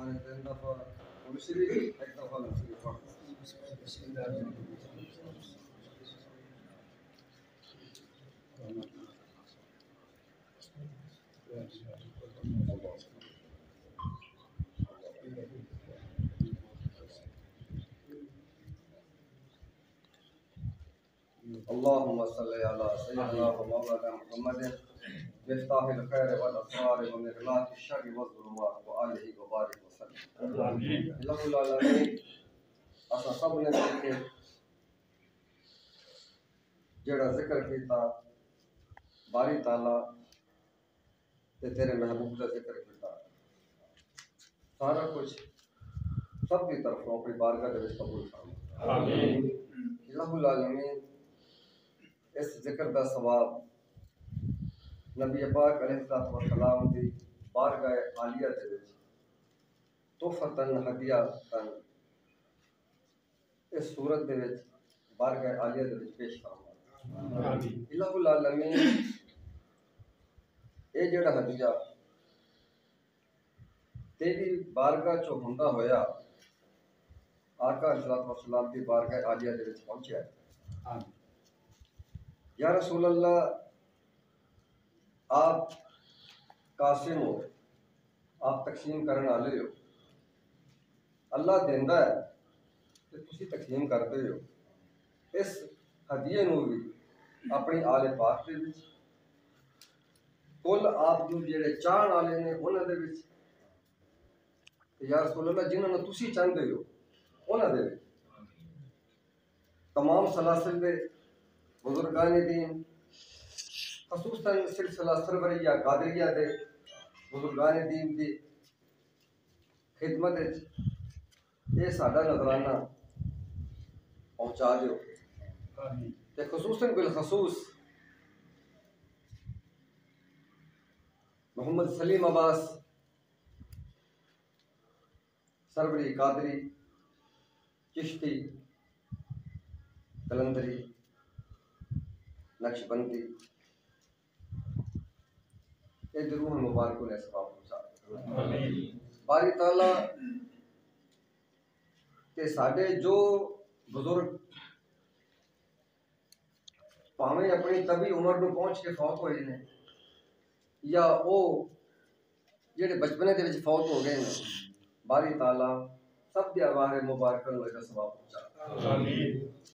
मैंने 3 दफ़ा मिस्री एक दफ़ा मिस्री पढ़ अल्लाहुम्मा सल्लि अला सय्यिदना व मौलाना मुहम्मद मिफ्ताहिल खैर वल असरार व मिग़लाक़िश शर्रि व ज़ुलुमात व आलिहि व बारिक व सल्लम। आमीन। रब्बुल आलमीन असा सब ने मिलके जेड़ा जिक्र कीता बारी ताला ते तेरे महबूब का जिक्र कीता सारा कुछ सब की तरफों अपनी बारगाह दे विच कबूल फरमा। आमीन। रब्बुल आलमीन इस जिक्र का सवाब नबी पाक अलैहिस्सलाम की बारगाह आलिया दे विच तोहफतन हदियातन इस सूरत दे विच बारगाह आलिया दे विच पेश फरमा। आमीन। रब्बुल आलमीन ये जेड़ा हदिया तेरी बारगाह चो हुंदा होया आका अलैहिस्सलाम की बारगाह आलिया दे विच पहुंचा है। आमीन। या रसूल अल्लाह आप कासिम हो, आप तकसीम करने वाले हो, अल्लाह देंदा है ते तुसी तकसीम करते हो। इस हदिये नूं भी अपनी आले पाक दे विच कुल आप जो जेड़े चाहण वाले ने उन्हां दे विच या रसूल अल्लाह जिन्हां नूं तुसी चाहंदे हो उन्हां दे विच तमाम सलासिल दे बुजुर्गान दीन खसूसन सिलसिला सरवरिया कादरिया दे बुजुर्गान दीन की खिदमत ये साडा नजराना पहुँचा दो ते खसूसन बिलखसूस मोहम्मद सलीम अब्बास सरवरी कादरी चिश्ती कलंदरी नक्शबंदी ये रूह मुबारक ने सवाब पहुंचा। बारी ताला के साडे जो बुजुर्ग भावें अपनी तभी उम्र में पहुंच के फौत होए ने या वो जेड़े बचपने दे विच फौत हो गए ने बारी ताला सब दे अरवाह मुबारक नूं सवाब पहुंचा। आमीन।